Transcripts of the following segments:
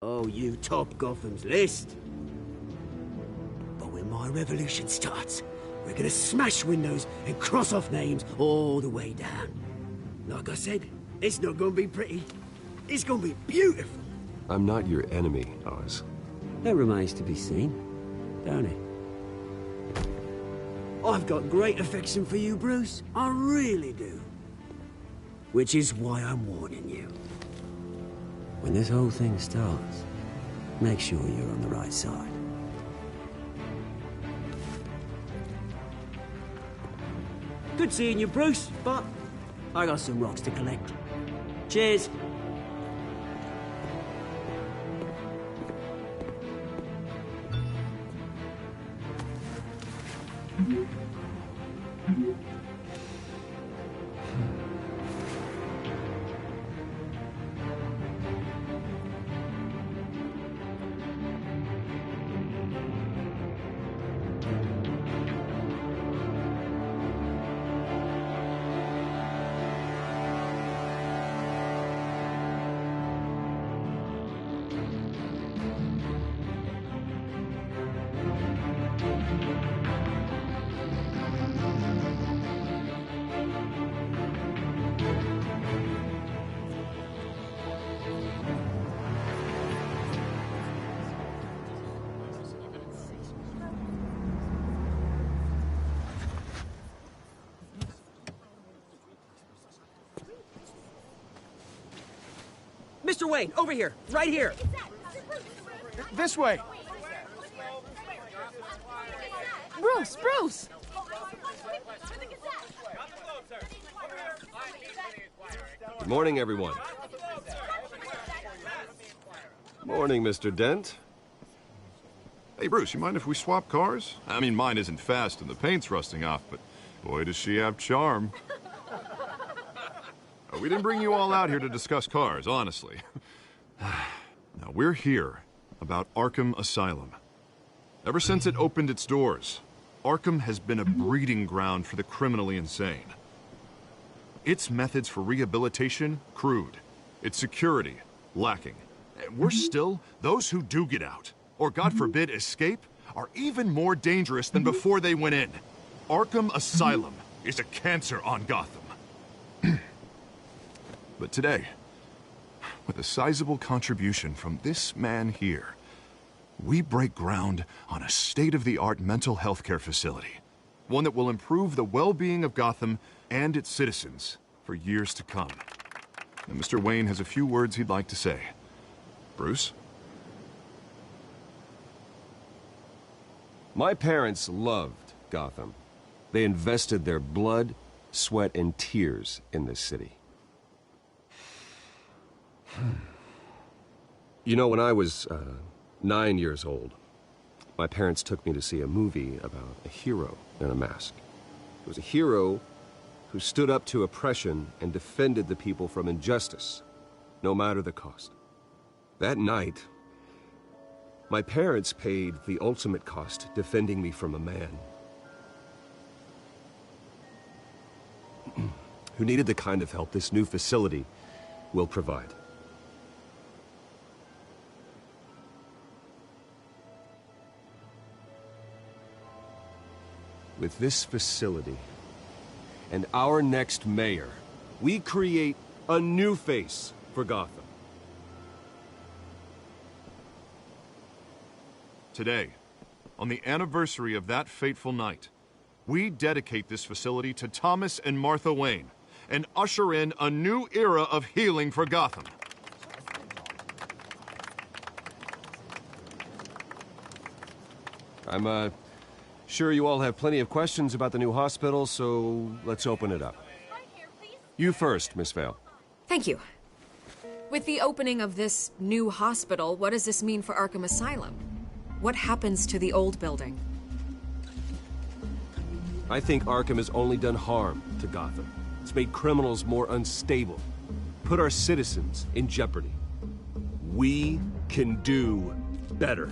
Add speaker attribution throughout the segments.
Speaker 1: Oh, you top Gotham's list. But when my revolution starts, we're gonna smash windows and cross off names all the way down. Like I said, it's not gonna be pretty. It's gonna be beautiful.
Speaker 2: I'm not your enemy, Oz.
Speaker 1: That remains to be seen, don't it? I've got great affection for you, Bruce. I really do. Which is why I'm warning you. When this whole thing starts, make sure you're on the right side. Good seeing you, Bruce, but I got some rocks to collect. Cheers. Mr. Wayne, over here, right here.
Speaker 3: This way.
Speaker 4: Bruce!
Speaker 2: Good morning, everyone. Morning, Mr. Dent.
Speaker 5: Hey, Bruce, you mind if we swap cars? I mean, mine isn't fast and the paint's rusting off, but boy, does she have charm. We didn't bring you all out here to discuss cars, honestly. Now, we're here about Arkham Asylum. Ever since it opened its doors, Arkham has been a breeding ground for the criminally insane. Its methods for rehabilitation, crude. Its security, lacking. And worse still, those who do get out, or God forbid, escape, are even more dangerous than before they went in. Arkham Asylum is a cancer on Gotham. But today, with a sizable contribution from this man here, we break ground on a state-of-the-art mental health care facility. One that will improve the well-being of Gotham and its citizens for years to come. And Mr. Wayne has a few words he'd like to say. Bruce?
Speaker 2: My parents loved Gotham. They invested their blood, sweat, and tears in this city. You know, when I was 9 years old, my parents took me to see a movie about a hero in a mask. It was a hero who stood up to oppression and defended the people from injustice, no matter the cost. That night, my parents paid the ultimate cost defending me from a man who needed the kind of help this new facility will provide. With this facility and our next mayor, we create a new face for Gotham.
Speaker 5: Today, on the anniversary of that fateful night, we dedicate this facility to Thomas and Martha Wayne and usher in a new era of healing for Gotham.
Speaker 2: I'm sure you all have plenty of questions about the new hospital, so let's open it up. You first, Miss Vale.
Speaker 4: Thank you. With the opening of this new hospital, what does this mean for Arkham Asylum? What happens to the old building?
Speaker 2: I think Arkham has only done harm to Gotham. It's made criminals more unstable, put our citizens in jeopardy. We can do better.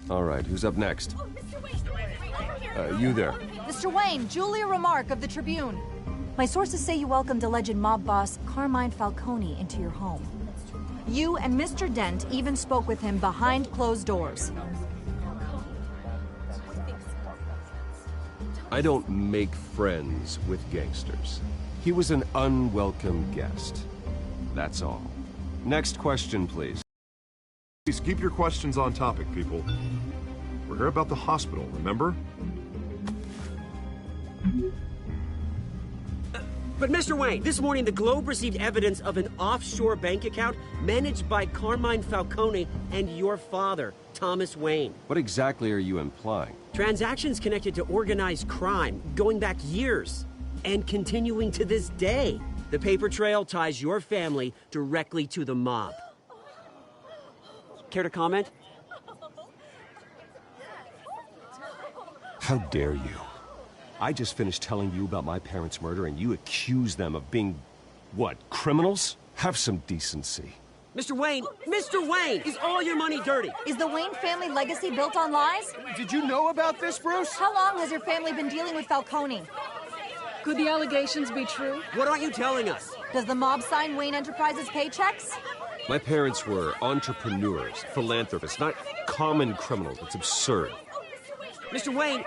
Speaker 2: All right, who's up next? You there.
Speaker 6: Mr. Wayne, Julia Remark of the Tribune. My sources say you welcomed alleged mob boss Carmine Falcone into your home. You and Mr. Dent even spoke with him behind closed doors.
Speaker 2: I don't make friends with gangsters. He was an unwelcome guest. That's all. Next question, please.
Speaker 5: Please keep your questions on topic, people. We're here about the hospital, remember?
Speaker 1: But Mr. Wayne, this morning the Globe received evidence of an offshore bank account managed by Carmine Falcone and your father, Thomas Wayne.
Speaker 2: What exactly are you implying?
Speaker 1: Transactions connected to organized crime, going back years, and continuing to this day. The paper trail ties your family directly to the mob. Care to comment?
Speaker 2: How dare you? I just finished telling you about my parents' murder and you accuse them of being, what, criminals? Have some decency.
Speaker 1: Mr. Wayne, is all your money dirty?
Speaker 6: Is the Wayne family legacy built on lies?
Speaker 3: Did you know about this, Bruce?
Speaker 6: How long has your family been dealing with Falcone?
Speaker 7: Could the allegations be true?
Speaker 1: What aren't you telling us?
Speaker 6: Does the mob sign Wayne Enterprises paychecks?
Speaker 2: My parents were entrepreneurs, philanthropists, not common criminals. It's absurd.
Speaker 1: Mr. Wayne!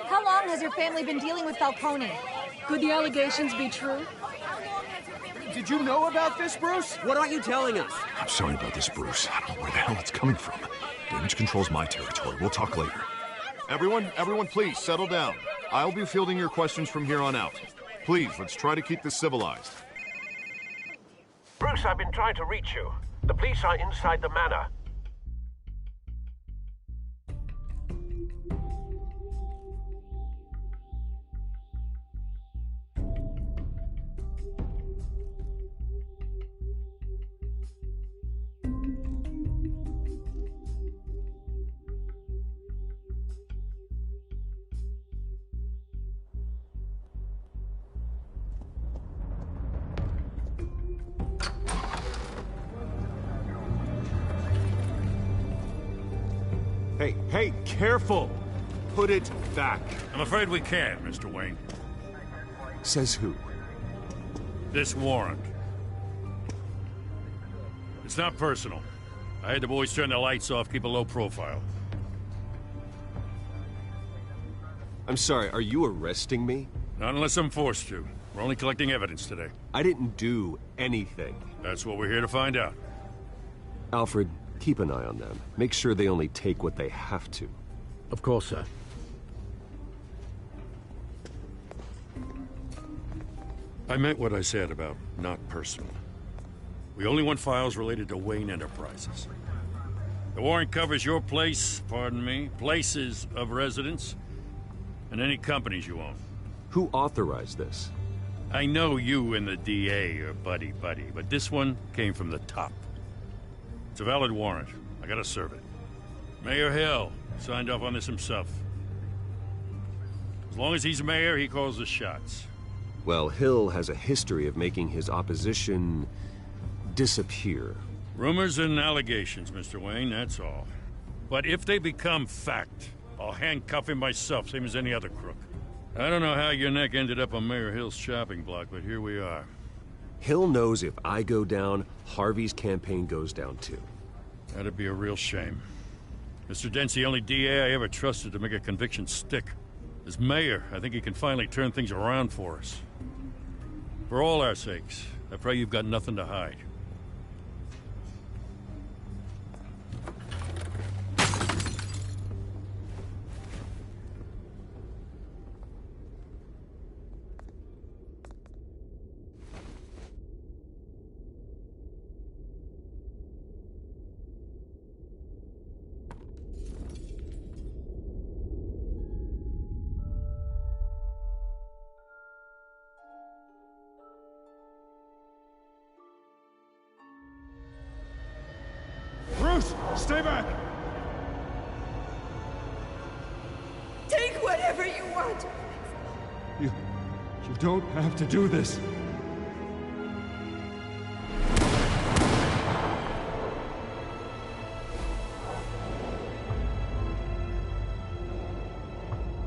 Speaker 6: How long has your family been dealing with Falcone?
Speaker 7: Could the allegations be true?
Speaker 3: Did you know about this, Bruce?
Speaker 1: What aren't you telling us?
Speaker 5: I'm sorry about this, Bruce. I don't know where the hell it's coming from. Damage control's my territory. We'll talk later. Everyone, please, settle down. I'll be fielding your questions from here on out. Please, let's try to keep this civilized.
Speaker 8: Bruce, I've been trying to reach you. The police are inside the manor.
Speaker 2: Hey, careful! Put it back.
Speaker 9: I'm afraid we can't, Mr. Wayne.
Speaker 2: Says who?
Speaker 9: This warrant. It's not personal. I had the boys turn the lights off, keep a low profile.
Speaker 2: I'm sorry, are you arresting me?
Speaker 9: Not unless I'm forced to. We're only collecting evidence today.
Speaker 2: I didn't do anything.
Speaker 9: That's what we're here to find out.
Speaker 2: Alfred, keep an eye on them. Make sure they only take what they have to.
Speaker 10: Of course, sir.
Speaker 9: I meant what I said about not personal. We only want files related to Wayne Enterprises. The warrant covers your place, pardon me, places of residence, and any companies you own.
Speaker 2: Who authorized this?
Speaker 9: I know you and the DA are buddy-buddy, but this one came from the top. It's a valid warrant. I gotta serve it. Mayor Hill signed off on this himself. As long as he's mayor, he calls the shots.
Speaker 2: Well, Hill has a history of making his opposition disappear.
Speaker 9: Rumors and allegations, Mr. Wayne, that's all. But if they become fact, I'll handcuff him myself, same as any other crook. I don't know how your neck ended up on Mayor Hill's shopping block, but here we are.
Speaker 2: Hill knows if I go down, Harvey's campaign goes down too.
Speaker 9: That'd be a real shame. Mr. Dent's the only DA I ever trusted to make a conviction stick. As mayor, I think he can finally turn things around for us. For all our sakes, I pray you've got nothing to hide.
Speaker 3: Bruce, stay back!
Speaker 11: Take whatever you want.
Speaker 3: You don't have to do this.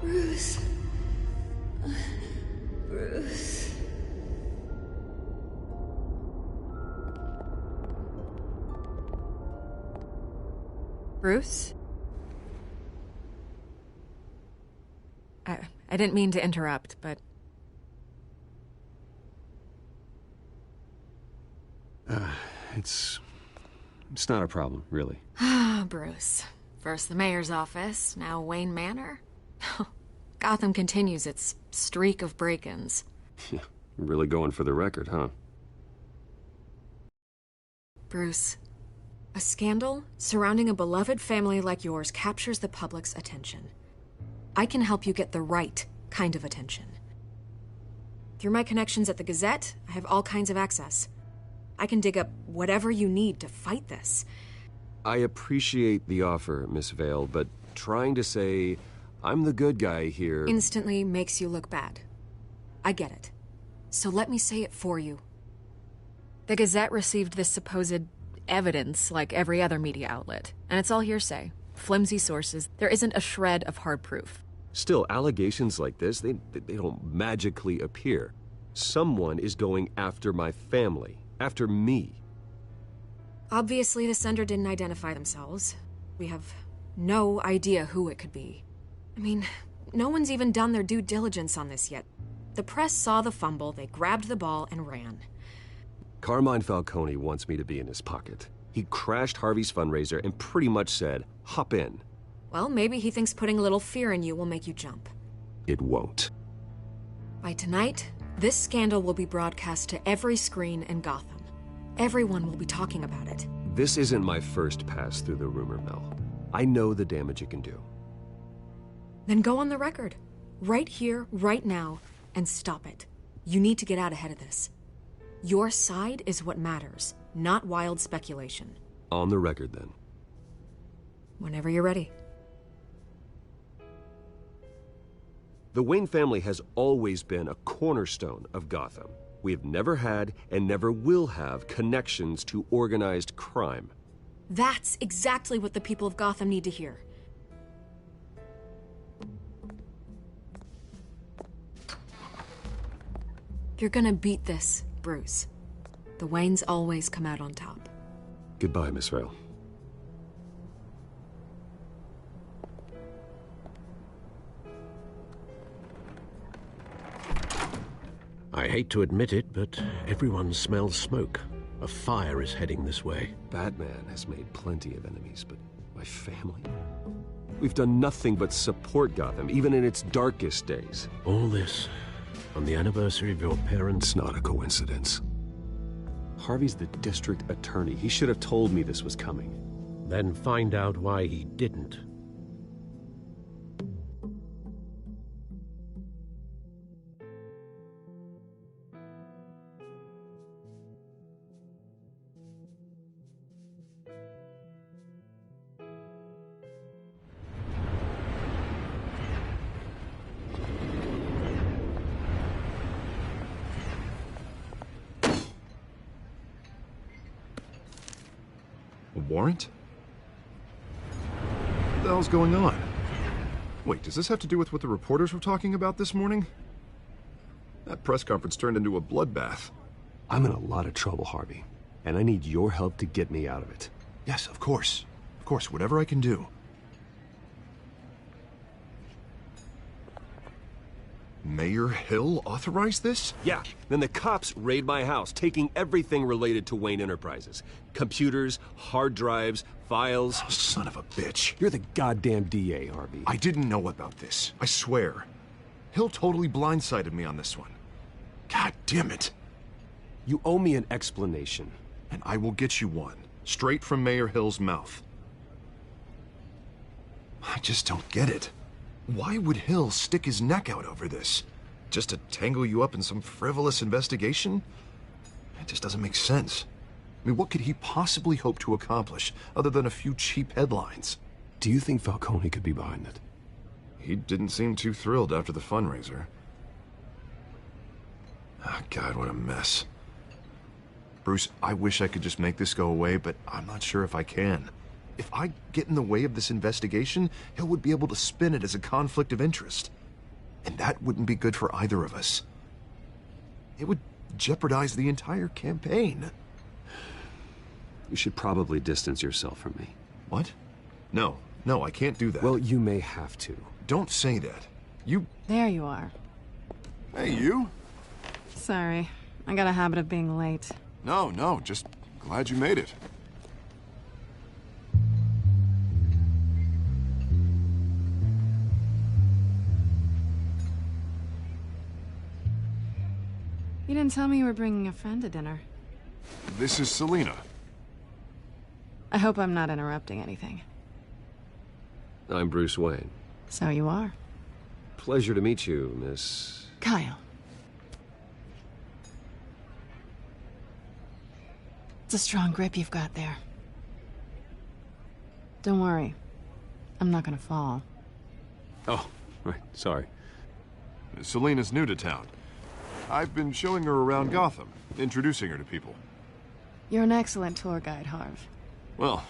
Speaker 11: Bruce. Bruce.
Speaker 4: Bruce? I didn't mean to interrupt, but...
Speaker 2: It's not a problem, really.
Speaker 4: Ah, Bruce. First the mayor's office, now Wayne Manor. Gotham continues its streak of break-ins.
Speaker 2: Yeah, you're really going for the record, huh?
Speaker 4: Bruce, a scandal surrounding a beloved family like yours captures the public's attention. I can help you get the right kind of attention. Through my connections at the Gazette, I have all kinds of access. I can dig up whatever you need to fight this.
Speaker 2: I appreciate the offer, Miss Vale, but trying to say I'm the good guy here...
Speaker 4: instantly makes you look bad. I get it. So let me say it for you. The Gazette received this supposed evidence like every other media outlet, and it's all hearsay. Flimsy sources. There isn't a shred of hard proof.
Speaker 2: Still, allegations like this, they don't magically appear. Someone is going after my family, after me.
Speaker 4: Obviously, the sender didn't identify themselves. We have no idea who it could be. I mean, no one's even done their due diligence on this yet. The press saw the fumble, they grabbed the ball and ran.
Speaker 2: Carmine Falcone wants me to be in his pocket. He crashed Harvey's fundraiser and pretty much said, hop in.
Speaker 4: Well, maybe he thinks putting a little fear in you will make you jump.
Speaker 2: It won't.
Speaker 4: By tonight, this scandal will be broadcast to every screen in Gotham. Everyone will be talking about it.
Speaker 2: This isn't my first pass through the rumor mill. I know the damage it can do.
Speaker 4: Then go on the record. Right here, right now, and stop it. You need to get out ahead of this. Your side is what matters, not wild speculation.
Speaker 2: On the record, then.
Speaker 4: Whenever you're ready.
Speaker 2: The Wayne family has always been a cornerstone of Gotham. We have never had and never will have connections to organized crime.
Speaker 4: That's exactly what the people of Gotham need to hear. You're gonna beat this, Bruce. The Waynes always come out on top.
Speaker 2: Goodbye, Miss Vale.
Speaker 10: I hate to admit it, but everyone smells smoke. A fire is heading this way.
Speaker 2: Batman has made plenty of enemies, but my family? We've done nothing but support Gotham, even in its darkest days.
Speaker 10: All this on the anniversary of your parents'...
Speaker 2: It's not a coincidence. Harvey's the district attorney. He should have told me this was coming.
Speaker 10: Then find out why he didn't.
Speaker 5: Warrant? What the hell's going on? Wait, does this have to do with what the reporters were talking about this morning? That press conference turned into a bloodbath.
Speaker 2: I'm in a lot of trouble, Harvey, and I need your help to get me out of it.
Speaker 5: Yes, of course. Of course, whatever I can do. Mayor Hill authorized this?
Speaker 2: Yeah, then the cops raid my house, taking everything related to Wayne Enterprises. Computers, hard drives, files.
Speaker 5: Oh, son of a bitch.
Speaker 2: You're the goddamn DA, Harvey.
Speaker 5: I didn't know about this. I swear. Hill totally blindsided me on this one. God damn it.
Speaker 2: You owe me an explanation.
Speaker 5: And I will get you one. Straight from Mayor Hill's mouth. I just don't get it. Why would Hill stick his neck out over this? Just to tangle you up in some frivolous investigation? It just doesn't make sense. I mean, what could he possibly hope to accomplish other than a few cheap headlines?
Speaker 2: Do you think Falcone could be behind it?
Speaker 5: He didn't seem too thrilled after the fundraiser. Ah, God, what a mess. Bruce, I wish I could just make this go away, but I'm not sure if I can. If I get in the way of this investigation, Hill would be able to spin it as a conflict of interest. And that wouldn't be good for either of us. It would jeopardize the entire campaign.
Speaker 2: You should probably distance yourself from me.
Speaker 5: What? No, I can't do that.
Speaker 2: Well, you may have to.
Speaker 5: Don't say that. You...
Speaker 12: There you are.
Speaker 5: Hey, you?
Speaker 12: Sorry. I got a habit of being late.
Speaker 5: No, just glad you made it.
Speaker 12: You didn't tell me you were bringing a friend to dinner.
Speaker 5: This is Selina.
Speaker 12: I hope I'm not interrupting anything.
Speaker 2: I'm Bruce Wayne.
Speaker 12: So you are.
Speaker 2: Pleasure to meet you, Miss...
Speaker 12: Kyle. It's a strong grip you've got there. Don't worry. I'm not gonna fall.
Speaker 2: Oh, right, sorry.
Speaker 5: Selina's new to town. I've been showing her around Gotham, introducing her to people.
Speaker 12: You're an excellent tour guide, Harv.
Speaker 5: Well,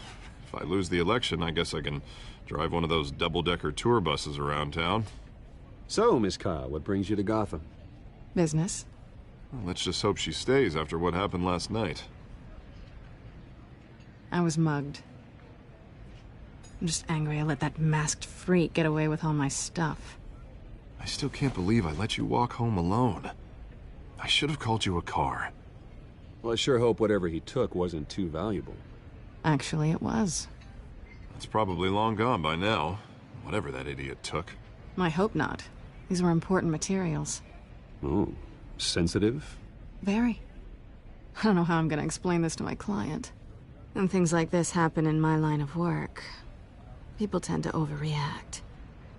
Speaker 5: if I lose the election, I guess I can drive one of those double-decker tour buses around town.
Speaker 2: So, Miss Kyle, what brings you to Gotham?
Speaker 12: Business.
Speaker 5: Well, let's just hope she stays after what happened last night.
Speaker 12: I was mugged. I'm just angry I let that masked freak get away with all my stuff.
Speaker 5: I still can't believe I let you walk home alone. I should have called you a car.
Speaker 2: Well, I sure hope whatever he took wasn't too valuable.
Speaker 12: Actually, it was.
Speaker 5: It's probably long gone by now, whatever that idiot took.
Speaker 12: I hope not. These were important materials.
Speaker 2: Ooh, sensitive?
Speaker 12: Very. I don't know how I'm gonna explain this to my client. And things like this happen in my line of work. People tend to overreact.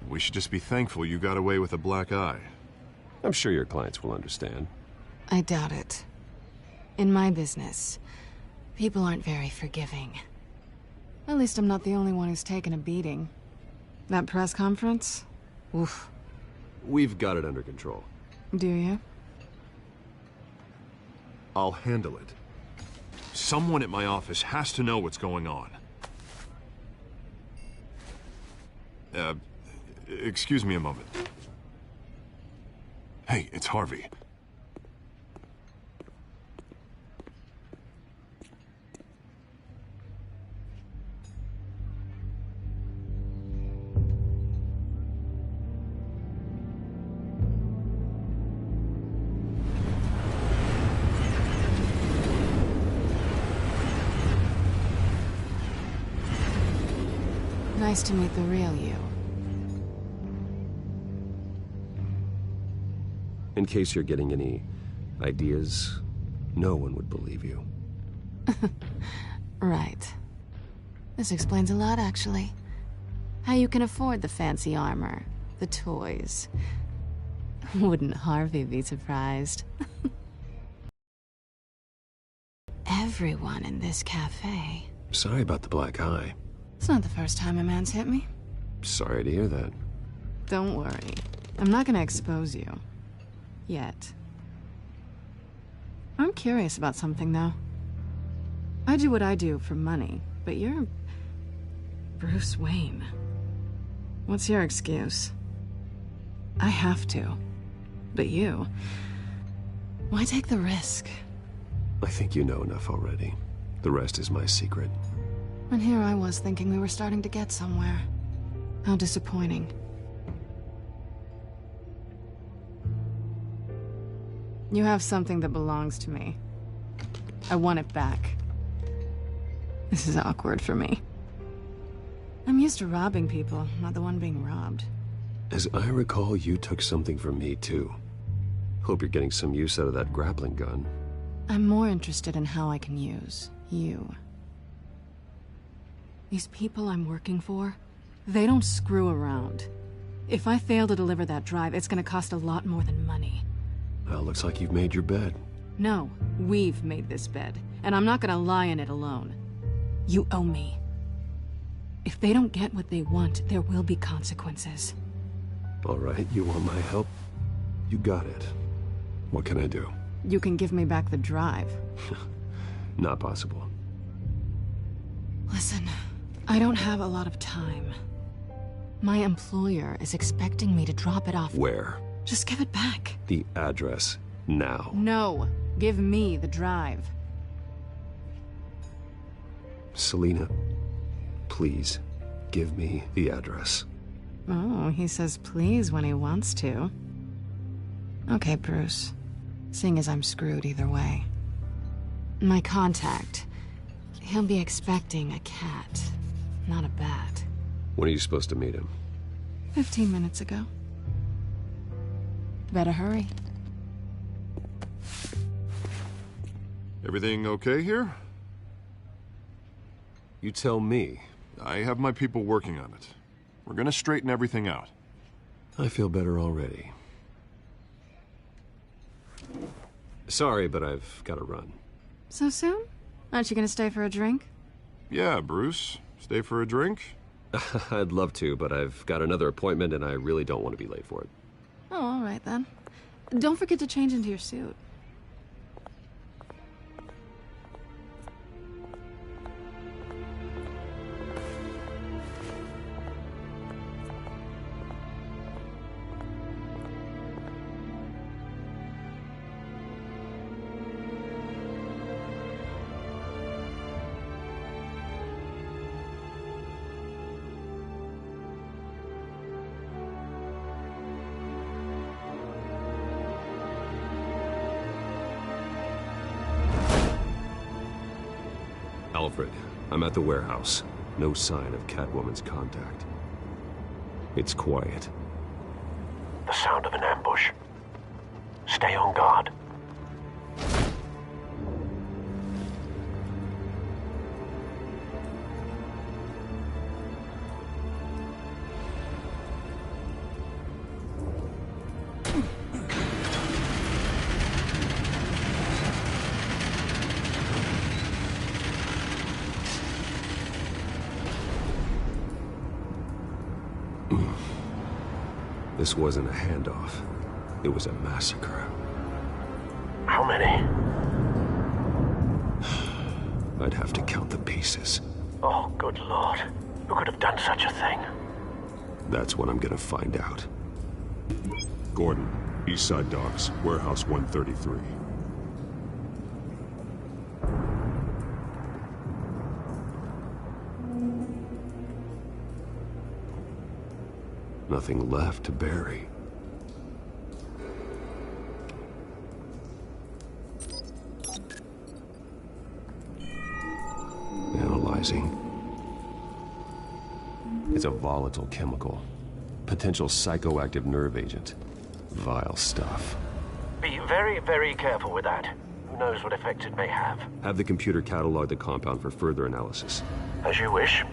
Speaker 5: We should just be thankful you got away with a black eye.
Speaker 2: I'm sure your clients will understand.
Speaker 12: I doubt it. In my business, people aren't very forgiving. At least I'm not the only one who's taken a beating. That press conference? Oof.
Speaker 2: We've got it under control.
Speaker 12: Do you?
Speaker 5: I'll handle it. Someone at my office has to know what's going on. Excuse me a moment. Hey, it's Harvey.
Speaker 12: Nice to meet the real you.
Speaker 2: In case you're getting any ideas, no one would believe you.
Speaker 12: Right. This explains a lot, actually. How you can afford the fancy armor, the toys. Wouldn't Harvey be surprised? Everyone in this cafe.
Speaker 2: Sorry about the black eye.
Speaker 12: It's not the first time a man's hit me.
Speaker 2: Sorry to hear that.
Speaker 12: Don't worry. I'm not gonna expose you. Yet. I'm curious about something, though. I do what I do for money, but you're... Bruce Wayne. What's your excuse? I have to. But you... Why take the risk?
Speaker 2: I think you know enough already. The rest is my secret.
Speaker 12: And here I was thinking we were starting to get somewhere. How disappointing. You have something that belongs to me. I want it back. This is awkward for me. I'm used to robbing people, not the one being robbed.
Speaker 2: As I recall, you took something from me, too. Hope you're getting some use out of that grappling gun.
Speaker 12: I'm more interested in how I can use you. These people I'm working for, they don't screw around. If I fail to deliver that drive, it's gonna cost a lot more than money.
Speaker 2: Well, looks like you've made your bed.
Speaker 12: No, we've made this bed, and I'm not gonna lie in it alone. You owe me. If they don't get what they want, there will be consequences.
Speaker 2: All right, you want my help? You got it. What can I do?
Speaker 12: You can give me back the drive.
Speaker 2: Not possible.
Speaker 12: Listen, I don't have a lot of time. My employer is expecting me to drop it off.
Speaker 2: Where?
Speaker 12: Just give it back.
Speaker 2: The address, now.
Speaker 12: No, give me the drive.
Speaker 2: Selina, please, Give me the address.
Speaker 12: Oh, he says please when he wants to. Okay, Bruce. Seeing as I'm screwed either way. My contact. He'll be expecting a cat, not a bat.
Speaker 2: When are you supposed to meet him?
Speaker 12: 15 minutes ago. Better hurry.
Speaker 5: Everything okay here?
Speaker 2: You tell me.
Speaker 5: I have my people working on it. We're gonna straighten everything out.
Speaker 2: I feel better already. Sorry, but I've got to run.
Speaker 12: So soon? Aren't you gonna stay for a drink?
Speaker 5: Yeah, Bruce. Stay for a drink?
Speaker 2: I'd love to, but I've got another appointment and I really don't want to be late for it.
Speaker 12: Oh, all right then. Don't forget to change into your suit.
Speaker 2: Alfred, I'm at the warehouse. No sign of Catwoman's contact. It's quiet.
Speaker 8: The sound of an ambush. Stay on guard.
Speaker 2: This wasn't a handoff. It was a massacre.
Speaker 8: How many?
Speaker 2: I'd have to count the pieces.
Speaker 8: Oh, good Lord. Who could have done such a thing?
Speaker 2: That's what I'm gonna find out.
Speaker 3: Gordon, East Side Docks, Warehouse 133.
Speaker 2: Nothing left to bury. Analyzing. It's a volatile chemical. Potential psychoactive nerve agent. Vile stuff.
Speaker 8: Be very, very careful with that. Who knows what effects it may have.
Speaker 2: Have the computer catalog the compound for further analysis.
Speaker 8: As you wish.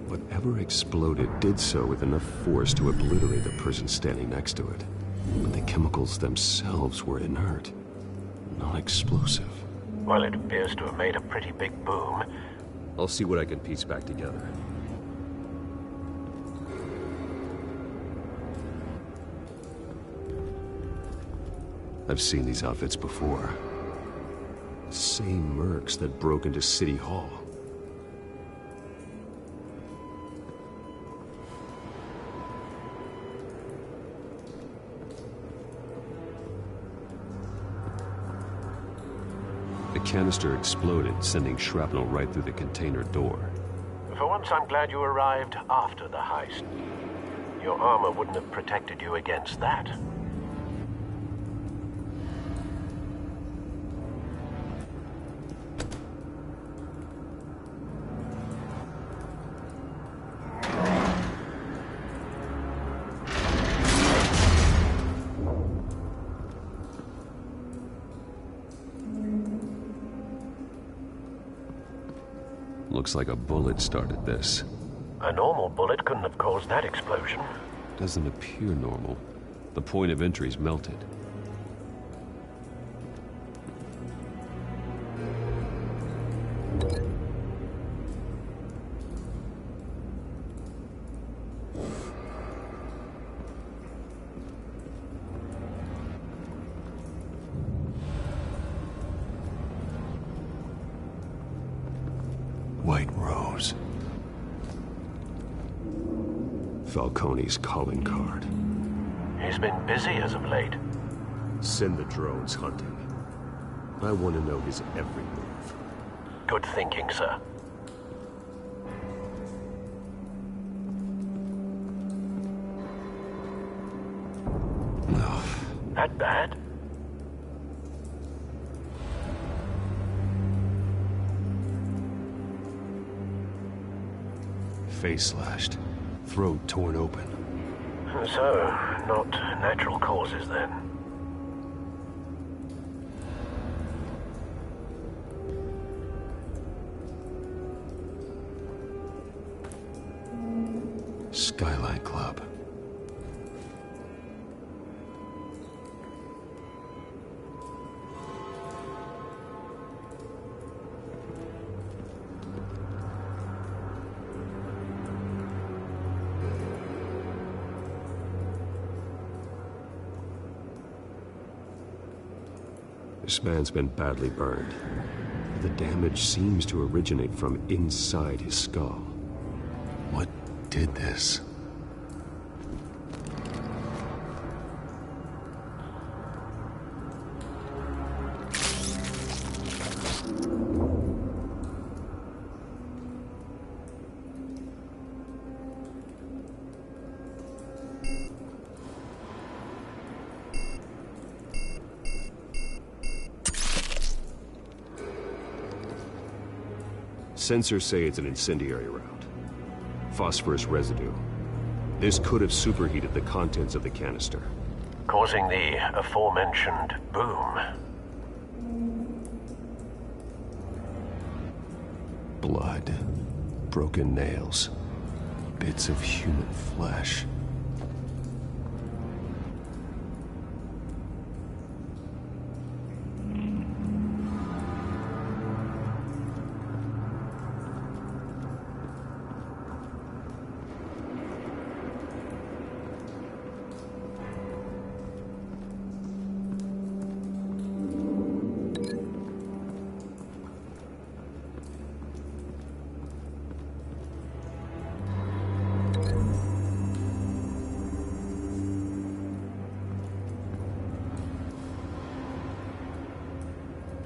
Speaker 2: Whatever exploded did so with enough force to obliterate the person standing next to it. But the chemicals themselves were inert, non-explosive.
Speaker 8: Well, it appears to have made a pretty big boom.
Speaker 2: I'll see what I can piece back together. I've seen these outfits before. Same mercs that broke into City Hall. The canister exploded, sending shrapnel right through the container door.
Speaker 8: For once, I'm glad you arrived after the heist. Your armor wouldn't have protected you against that.
Speaker 2: Looks like a bullet started this.
Speaker 8: A normal bullet couldn't have caused that explosion.
Speaker 2: Doesn't appear normal. The point of entry's melted. White Rose. Falcone's calling card.
Speaker 8: He's been busy as of late.
Speaker 2: Send the drones hunting. I want to know his every move.
Speaker 8: Good thinking, sir.
Speaker 2: No.
Speaker 8: That bad?
Speaker 2: Face slashed. Throat torn open.
Speaker 8: So, not natural causes then.
Speaker 2: Skyline Club. This man's been badly burned. The damage seems to originate from inside his skull. What did this? Sensors say it's an incendiary round. Phosphorus residue. This could have superheated the contents of the canister,
Speaker 8: Causing the aforementioned boom.
Speaker 2: Blood, broken nails, bits of human flesh.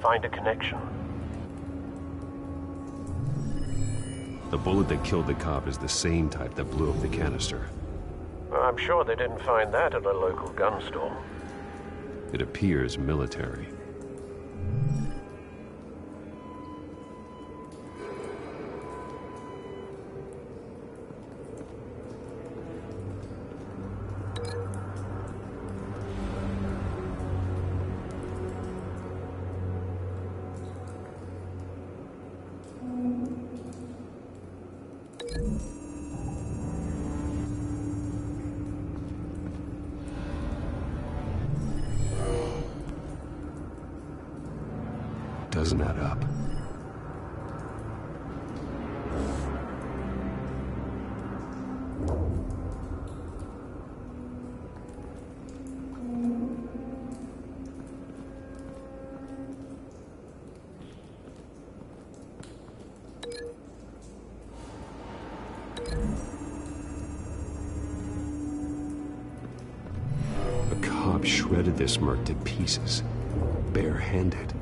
Speaker 8: Find a connection.
Speaker 2: The bullet that killed the cop is the same type that blew up the canister.
Speaker 8: Well, I'm sure they didn't find that at a local gun store.
Speaker 2: It appears military. Doesn't add up. A cop shredded this merc to pieces, barehanded.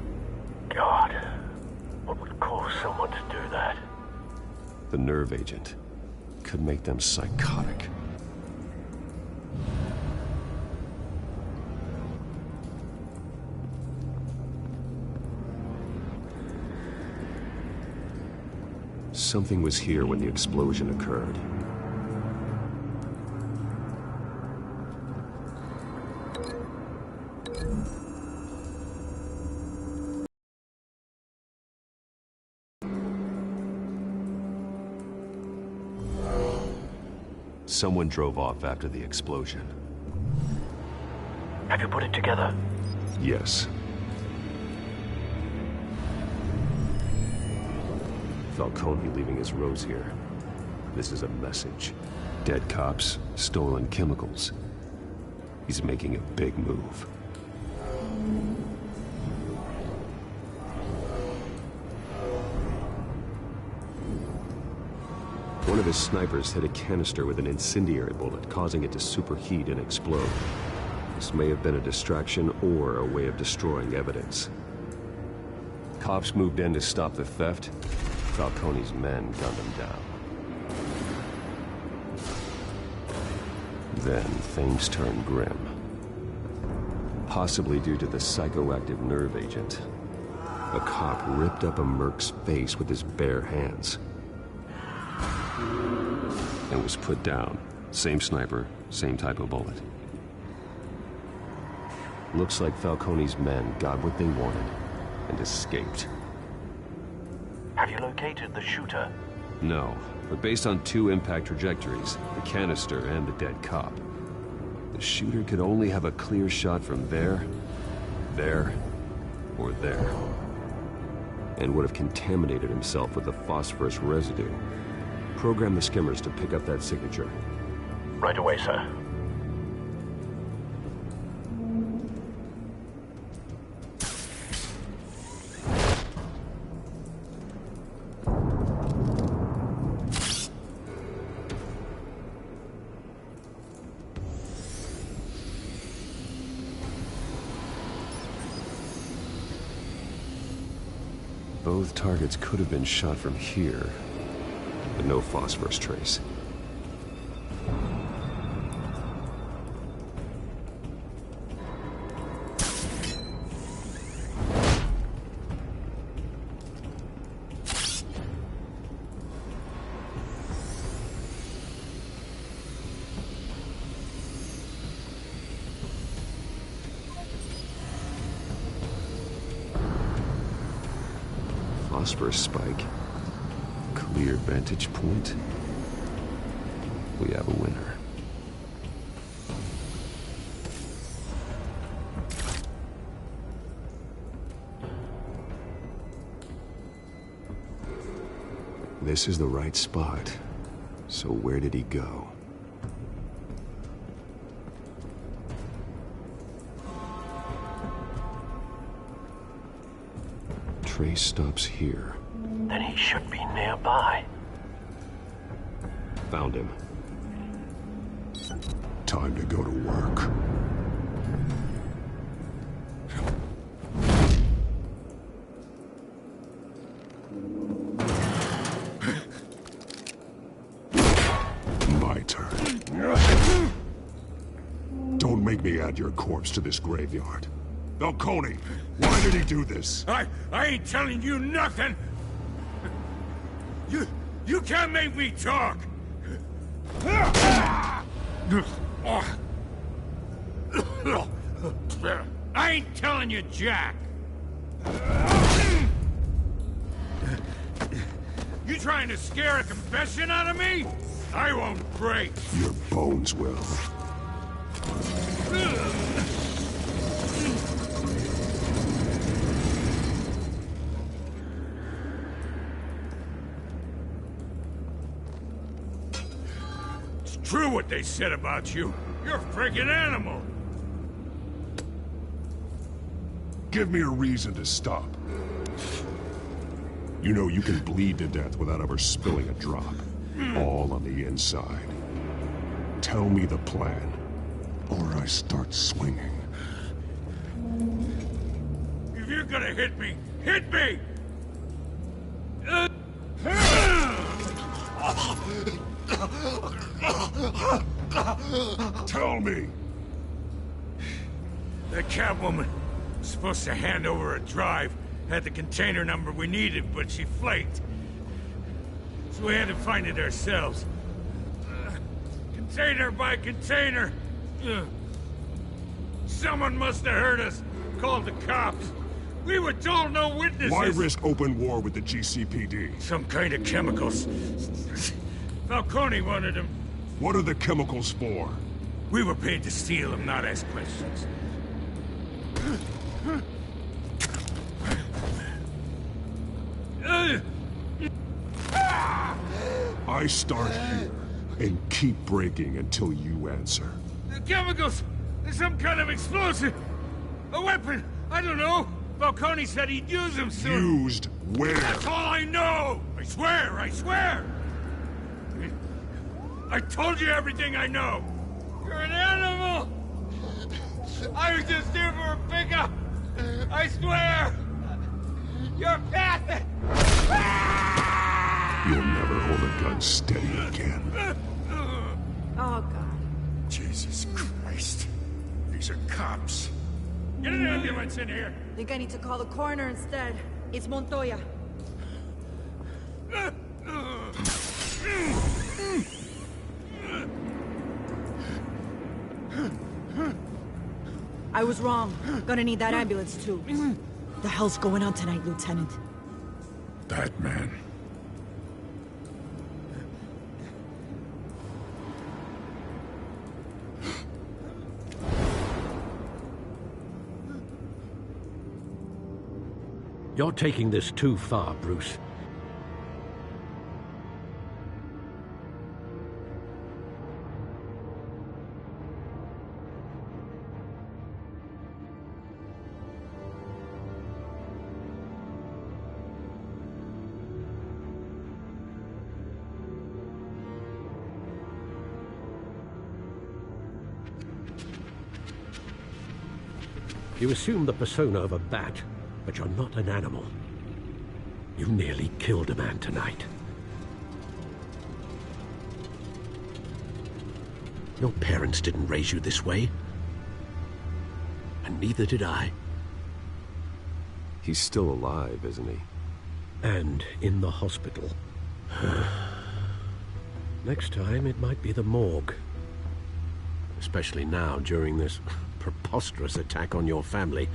Speaker 8: God, what would cause someone to do that?
Speaker 2: The nerve agent could make them psychotic. Something was here when the explosion occurred. Someone drove off after the explosion.
Speaker 8: Have you put it together?
Speaker 2: Yes. Falcone leaving his rose here. This is a message. Dead cops, stolen chemicals. He's making a big move. One of his snipers hit a canister with an incendiary bullet, causing it to superheat and explode. This may have been a distraction or a way of destroying evidence. Cops moved in to stop the theft. Falcone's men gunned him down. Then things turned grim. Possibly due to the psychoactive nerve agent. A cop ripped up a merc's face with his bare hands. And was put down. Same sniper, same type of bullet. Looks like Falcone's men got what they wanted and escaped.
Speaker 8: Have you located the shooter?
Speaker 2: No, but based on 2 impact trajectories, the canister and the dead cop, the shooter could only have a clear shot from there, or there. And would have contaminated himself with the phosphorus residue. Program the skimmers to pick up that signature.
Speaker 8: Right away, sir.
Speaker 2: Both targets could have been shot from here, but no phosphorus trace. Phosphorus spike. Clear vantage point. We have a winner. This is the right spot. So where did he go? Trace stops here.
Speaker 8: Then he should be nearby.
Speaker 2: Found him.
Speaker 13: Time to go to work. My turn. Don't make me add your corpse to this graveyard. Falcone, why did he do this?
Speaker 9: I ain't telling you nothing! You can't make me talk! I ain't telling you jack! You trying to scare a confession out of me? I won't break!
Speaker 13: Your bones will.
Speaker 9: True what they said about you. You're a freaking animal.
Speaker 13: Give me a reason to stop. You know you can bleed to death without ever spilling a drop. All on the inside. Tell me the plan, or I start swinging.
Speaker 9: If you're gonna hit me, hit me!
Speaker 13: Tell me!
Speaker 9: That Catwoman was supposed to hand over a drive, had the container number we needed, but she flaked. So we had to find it ourselves. Container by container. Someone must have heard us, called the cops. We were told no witnesses.
Speaker 13: Why risk open war with the GCPD?
Speaker 9: Some kind of chemicals. Falcone wanted them.
Speaker 13: What are the chemicals for?
Speaker 9: We were paid to steal them, not ask questions.
Speaker 13: I start here and keep breaking until you answer.
Speaker 9: The chemicals! There's some kind of explosive! A weapon! I don't know! Falcone said he'd use them soon!
Speaker 13: Used where?
Speaker 9: That's all I know! I swear! I swear! I told you everything I know! You're an animal!
Speaker 14: I was just here for a pickup! I swear! You're passing!
Speaker 13: You'll never hold a gun steady again.
Speaker 6: Oh, God.
Speaker 9: Jesus Christ. These are cops. Get an ambulance in here!
Speaker 6: Think I need to call the coroner instead. It's Montoya. I was wrong. Gonna need that ambulance, too. The hell's going on tonight, Lieutenant?
Speaker 9: Batman.
Speaker 10: You're taking this too far, Bruce. You assume the persona of a bat, but you're not an animal. You nearly killed a man tonight. Your parents didn't raise you this way. And neither did I.
Speaker 2: He's still alive, isn't he?
Speaker 10: And in the hospital. Next time, it might be the morgue. Especially now, during this preposterous attack on your family.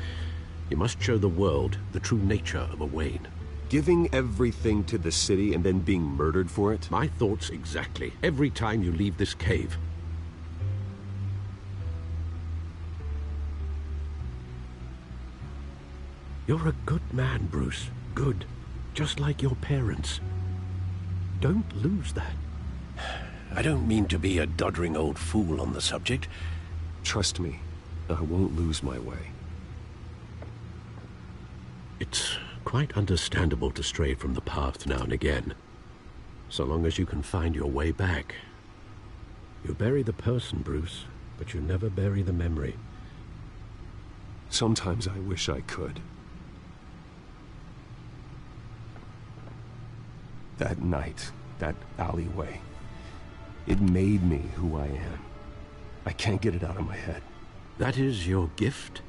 Speaker 10: You must show the world the true nature of a Wayne.
Speaker 2: Giving everything to the city and then being murdered for it?
Speaker 10: My thoughts exactly. Every time you leave this cave. You're a good man, Bruce. Good. Just like your parents. Don't lose that. I don't mean to be a doddering old fool on the subject.
Speaker 2: Trust me, I won't lose my way.
Speaker 10: It's quite understandable to stray from the path now and again. So long as you can find your way back. You bury the person, Bruce, but you never bury the memory.
Speaker 2: Sometimes I wish I could. That night, that alleyway, it made me who I am. I can't get it out of my head.
Speaker 10: That is your gift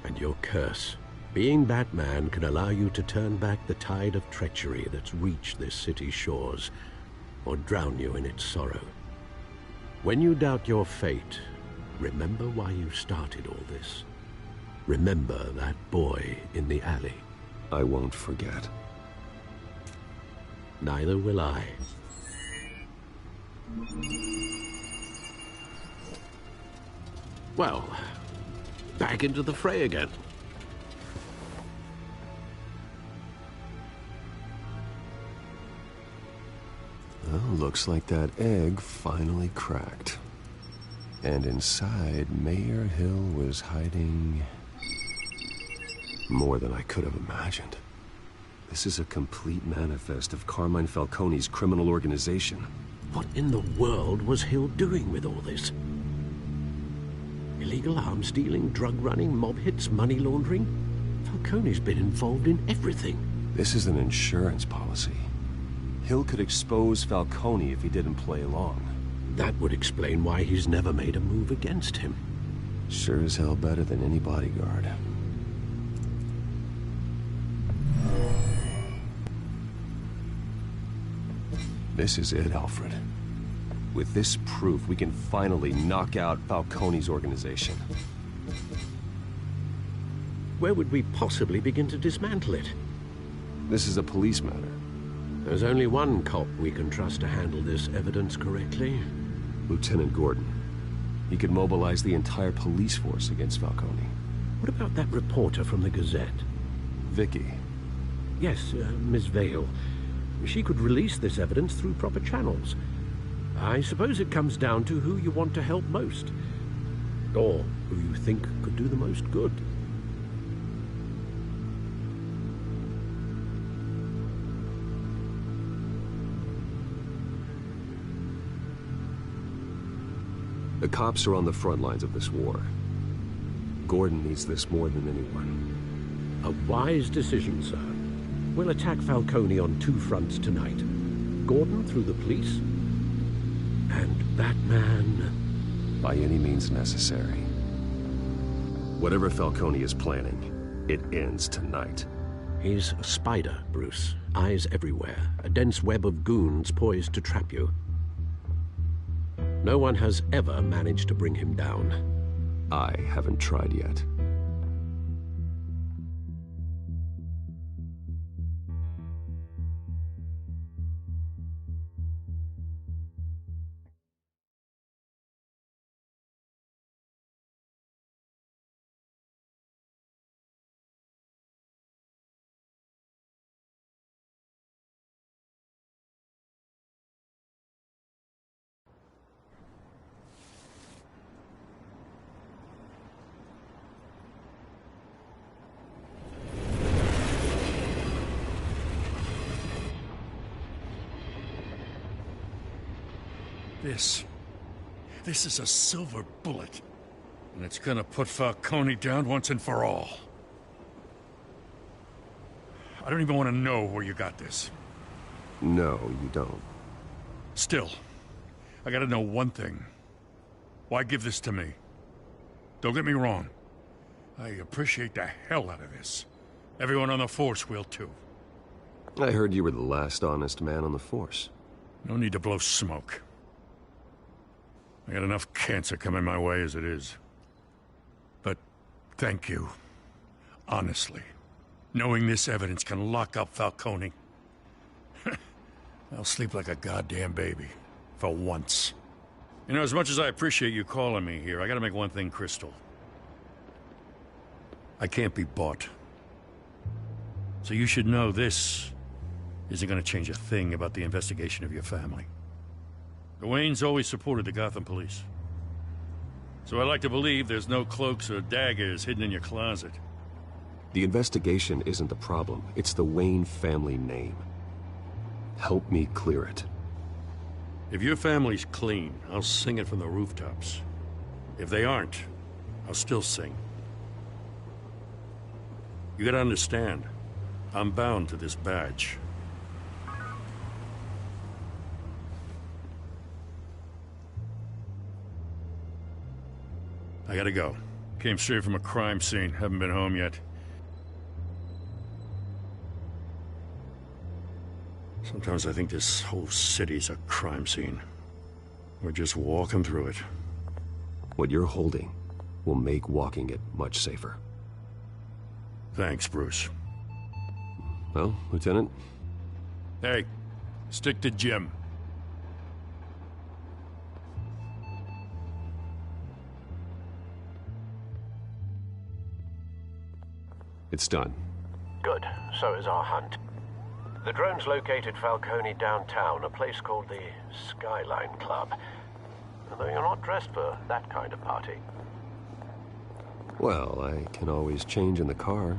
Speaker 10: and your curse. Being Batman can allow you to turn back the tide of treachery that's reached this city's shores, or drown you in its sorrow. When you doubt your fate, remember why you started all this. Remember that boy in the alley.
Speaker 2: I won't forget.
Speaker 10: Neither will I. Well, back into the fray again.
Speaker 2: Well, looks like that egg finally cracked. And inside, Mayor Hill was hiding more than I could have imagined. This is a complete manifest of Carmine Falcone's criminal organization.
Speaker 10: What in the world was Hill doing with all this? Illegal arms dealing, drug running, mob hits, money laundering? Falcone's been involved in everything.
Speaker 2: This is an insurance policy. Hill could expose Falcone if he didn't play along.
Speaker 10: That would explain why he's never made a move against him.
Speaker 2: Sure as hell better than any bodyguard. This is it, Alfred. With this proof, we can finally knock out Falcone's organization.
Speaker 10: Where would we possibly begin to dismantle it?
Speaker 2: This is a police matter.
Speaker 10: There's only one cop we can trust to handle this evidence correctly.
Speaker 2: Lieutenant Gordon. He could mobilize the entire police force against Falcone.
Speaker 10: What about that reporter from the Gazette?
Speaker 2: Vicky.
Speaker 10: Yes, Miss Vale. She could release this evidence through proper channels. I suppose it comes down to who you want to help most. Or who you think could do the most good.
Speaker 2: The cops are on the front lines of this war. Gordon needs this more than anyone.
Speaker 10: A wise decision, sir. We'll attack Falcone on two fronts tonight. Gordon through the police, and Batman...
Speaker 2: by any means necessary. Whatever Falcone is planning, it ends tonight.
Speaker 10: He's a spider, Bruce. Eyes everywhere. A dense web of goons poised to trap you. No one has ever managed to bring him down.
Speaker 2: I haven't tried yet.
Speaker 9: This is a silver bullet. And it's gonna put Falcone down once and for all. I don't even want to know where you got this.
Speaker 2: No, you don't.
Speaker 9: Still, I gotta know one thing. Why give this to me? Don't get me wrong. I appreciate the hell out of this. Everyone on the Force will too.
Speaker 2: I heard you were the last honest man on the Force.
Speaker 9: No need to blow smoke. I got enough cancer coming my way as it is. But thank you. Honestly. Knowing this evidence can lock up Falcone. I'll sleep like a goddamn baby. For once. You know, as much as I appreciate you calling me here, I gotta make one thing crystal. I can't be bought. So you should know this isn't gonna change a thing about the investigation of your family. The Waynes always supported the Gotham police. So I like to believe there's no cloaks or daggers hidden in your closet.
Speaker 2: The investigation isn't the problem. It's the Wayne family name. Help me clear it.
Speaker 9: If your family's clean, I'll sing it from the rooftops. If they aren't, I'll still sing. You gotta understand, I'm bound to this badge. I gotta go. Came straight from a crime scene. Haven't been home yet. Sometimes I think this whole city's a crime scene. We're just walking through it.
Speaker 2: What you're holding will make walking it much safer.
Speaker 9: Thanks, Bruce.
Speaker 2: Well, Lieutenant?
Speaker 9: Hey, stick to Jim.
Speaker 2: It's done.
Speaker 8: Good. So is our hunt. The drone's located Falcone downtown, a place called the Skyline Club. Although you're not dressed for that kind of party.
Speaker 2: Well, I can always change in the car.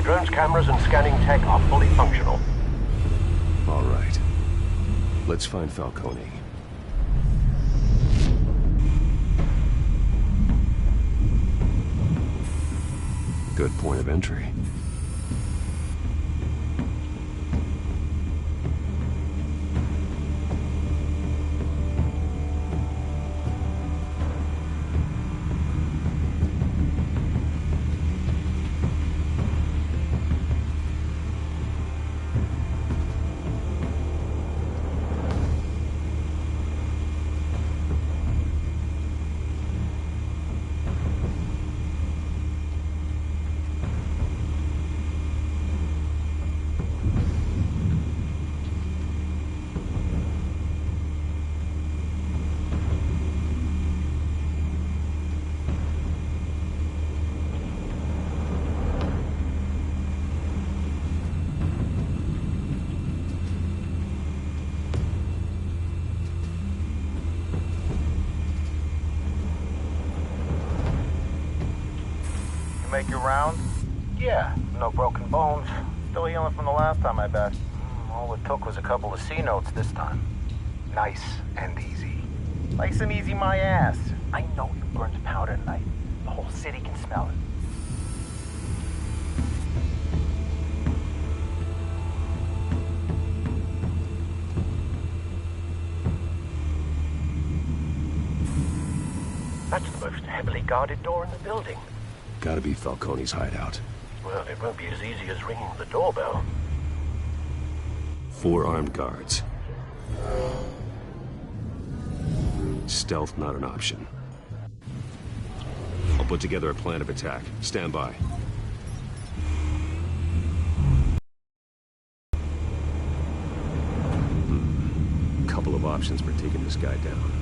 Speaker 8: Drone's cameras and scanning tech are fully functional.
Speaker 2: All right. Let's find Falcone. Good point of entry.
Speaker 15: make your round? Yeah, no broken bones. Still healing from the last time, I bet. All it took was a couple of C notes this time. Nice and easy. Nice and easy my ass. I know you burned powder tonight. The whole city can smell it.
Speaker 8: That's the most heavily guarded door in the building.
Speaker 2: Gotta be Falcone's hideout.
Speaker 8: Well, it won't be as easy as ringing the doorbell.
Speaker 2: 4 armed guards. Stealth not an option. I'll put together a plan of attack. Stand by. Couple of options for taking this guy down.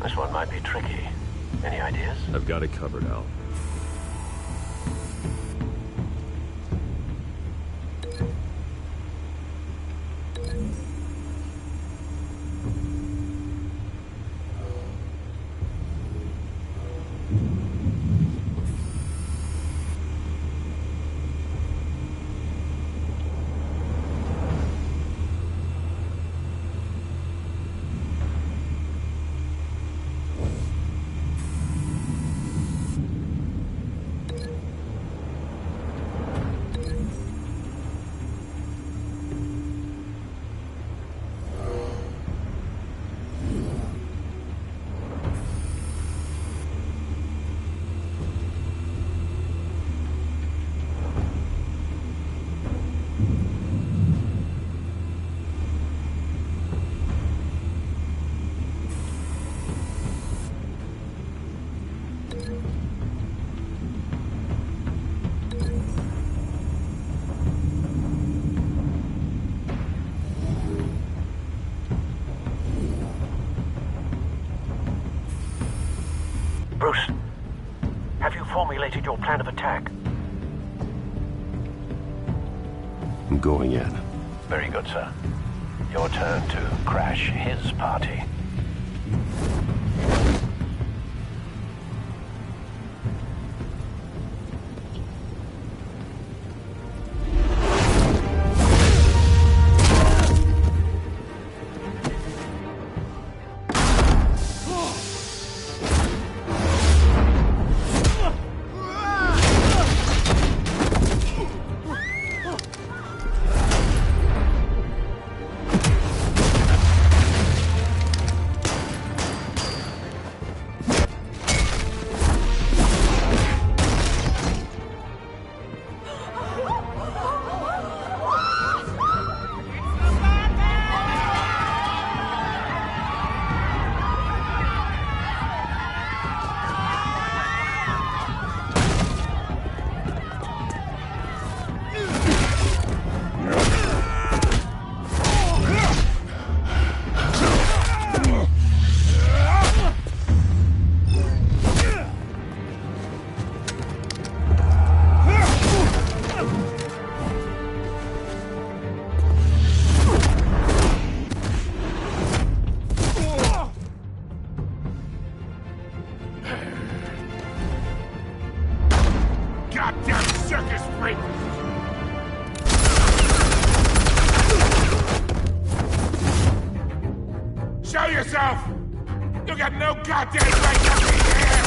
Speaker 8: This one might be tricky. Any ideas?
Speaker 2: I've got it covered, Al.
Speaker 8: Bruce, have you formulated your plan of attack?
Speaker 2: I'm going in.
Speaker 8: Very good, sir. Your turn to crash his party.
Speaker 14: goddamn circus freak! Show yourself! You got no goddamn right to be here!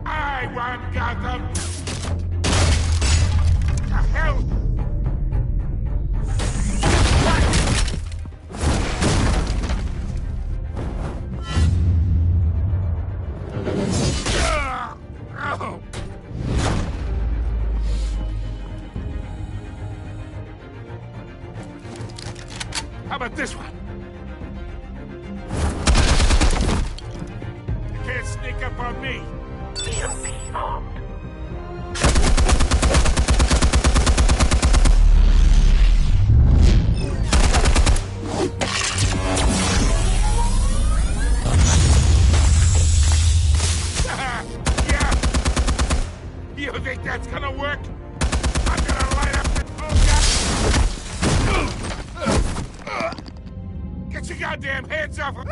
Speaker 14: I run Gotham! The hell? How about this one? You can't sneak up on me.
Speaker 8: EMP armed.
Speaker 14: Yeah. You think that's gonna work? I'm gonna light up the Get your goddamn hands off of...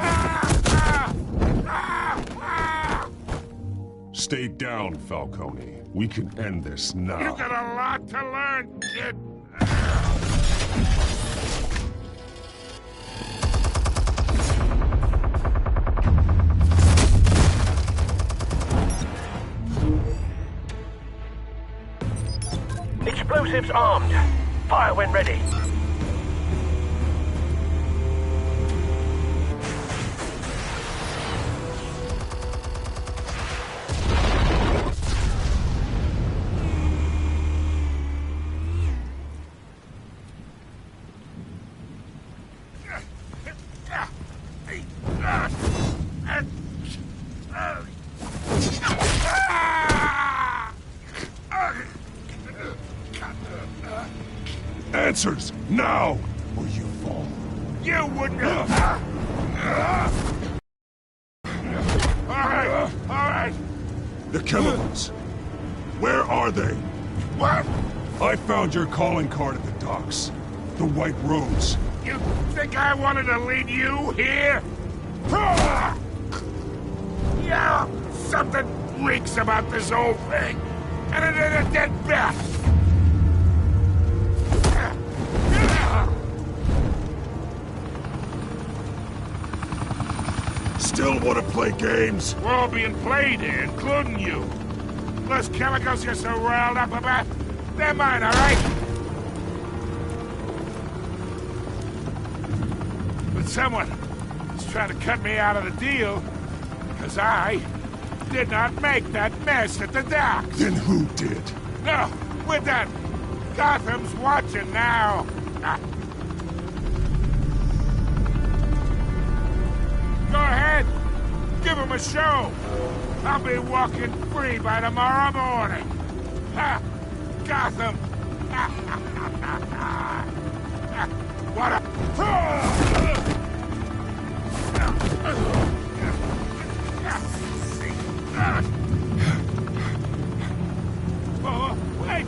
Speaker 13: Stay down, Falcone. We can end this now.
Speaker 14: You got a lot to learn, kid.
Speaker 8: Explosives armed. Fire when ready.
Speaker 13: Answers, now, or you fall.
Speaker 14: You wouldn't have... All right.
Speaker 13: The chemicals. Where are they?
Speaker 14: What?
Speaker 13: I found your calling card at the docks. The White Rose.
Speaker 14: You think I wanted to lead you here? Yeah, something reeks about this whole thing. And it is a dead bat.
Speaker 13: Still want to play games?
Speaker 14: We're all being played here, including you. Those chemicals you're so riled up about, they're mine, all right? But someone is trying to cut me out of the deal, because I did not make that mess at the docks.
Speaker 13: Then who did?
Speaker 14: No, we're done. Gotham's watching now. Go ahead. Give him a show. I'll be walking free by tomorrow morning. Ha! Gotham. What a... Oh, wait!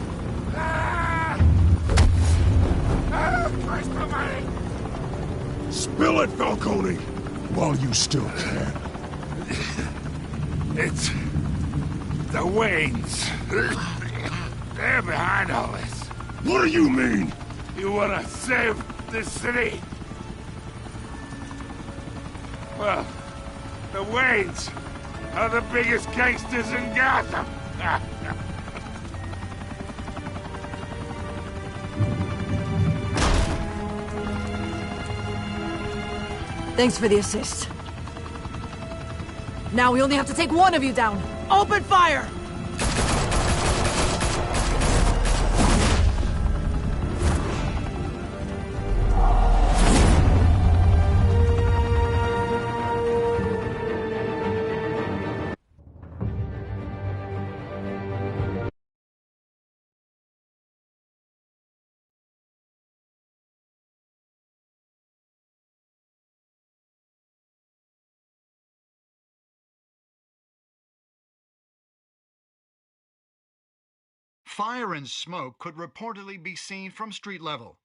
Speaker 14: Christ almighty!
Speaker 13: Spill it, Falcone, while you still can.
Speaker 14: It's... the Waynes. They're behind all this.
Speaker 13: What do you mean?
Speaker 14: You wanna save this city? Well, the Waynes are the biggest gangsters in Gotham.
Speaker 6: Thanks for the assist. Now we only have to take one of you down. Open fire!
Speaker 16: Fire and smoke could reportedly be seen from street level.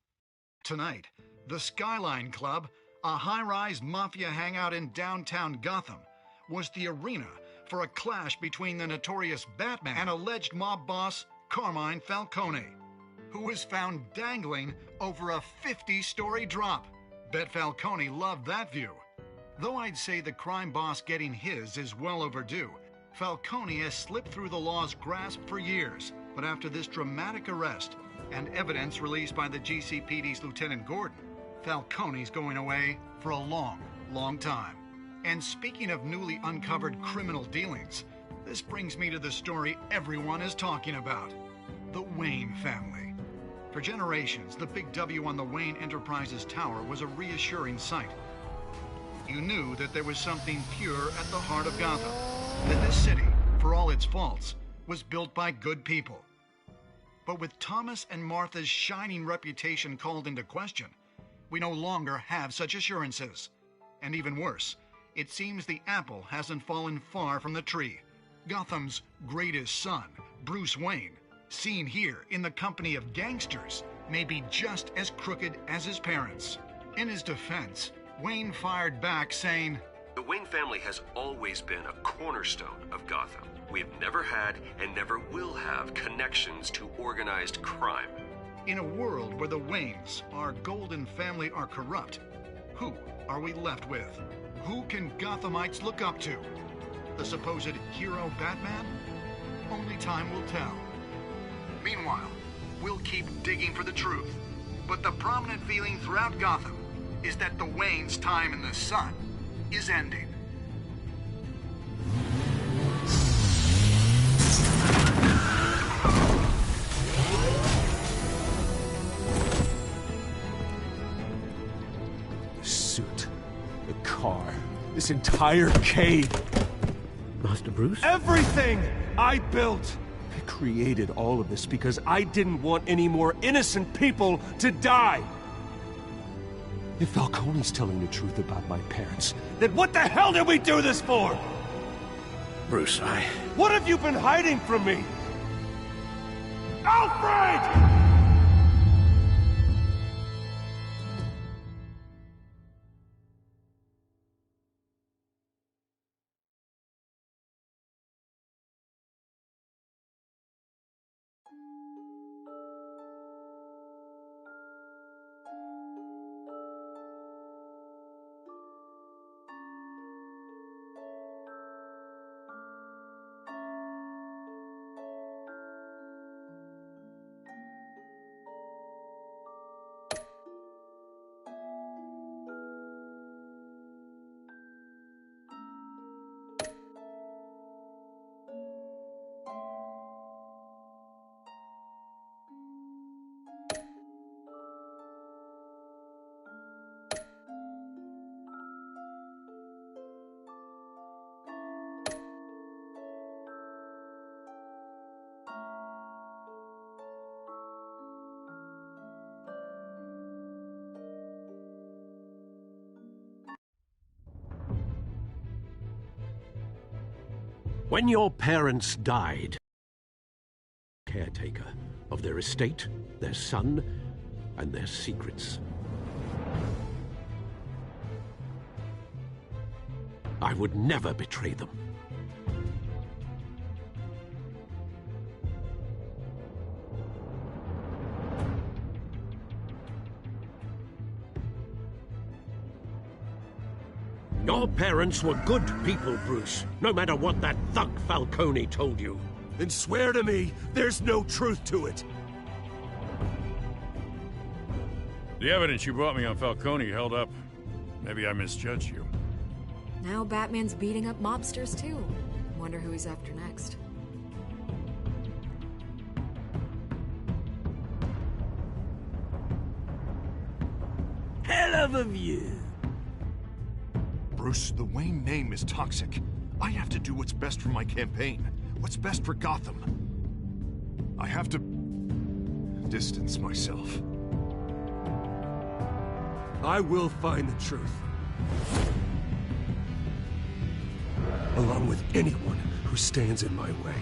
Speaker 16: Tonight, the Skyline Club, a high-rise mafia hangout in downtown Gotham, was the arena for a clash between the notorious Batman and alleged mob boss Carmine Falcone, who was found dangling over a 50-story drop. Bet Falcone loved that view. Though I'd say the crime boss getting his is well overdue, Falcone has slipped through the law's grasp for years. But after this dramatic arrest and evidence released by the GCPD's Lieutenant Gordon, Falcone's going away for a long, long time. And speaking of newly uncovered criminal dealings, this brings me to the story everyone is talking about: the Wayne family. For generations, the big W on the Wayne Enterprises tower was a reassuring sight. You knew that there was something pure at the heart of Gotham, that this city, for all its faults, was built by good people. But with Thomas and Martha's shining reputation called into question, we no longer have such assurances. And even worse, it seems the apple hasn't fallen far from the tree. Gotham's greatest son, Bruce Wayne, seen here in the company of gangsters, may be just as crooked as his parents. In his defense, Wayne fired back saying,
Speaker 2: "The Wayne family has always been a cornerstone of Gotham. We have never had and never will have connections to organized crime."
Speaker 16: In a world where the Waynes, our golden family, are corrupt, who are we left with? Who can Gothamites look up to? The supposed hero Batman? Only time will tell. Meanwhile, we'll keep digging for the truth. But the prominent feeling throughout Gotham is that the Waynes' time in the sun is ending.
Speaker 3: The suit, the car, this entire cave.
Speaker 10: Master Bruce?
Speaker 3: Everything I built! I created all of this because I didn't want any more innocent people to die! If Falcone's telling the truth about my parents, then what the hell did we do this for?
Speaker 10: Bruce,
Speaker 3: What have you been hiding from me? Alfred!
Speaker 10: When your parents died, caretaker of their estate, their son, and their secrets. I would never betray them. Your parents were good people, Bruce, no matter what that thug Falcone told you.
Speaker 3: Then swear to me there's no truth to it.
Speaker 9: The evidence you brought me on Falcone held up. Maybe I misjudged you.
Speaker 4: Now Batman's beating up mobsters, too. Wonder who he's after next.
Speaker 1: Hell of a view.
Speaker 5: Bruce, the Wayne name is toxic. I have to do what's best for my campaign. What's best for Gotham. I have to distance myself.
Speaker 3: I will find the truth. Along with anyone who stands in my way.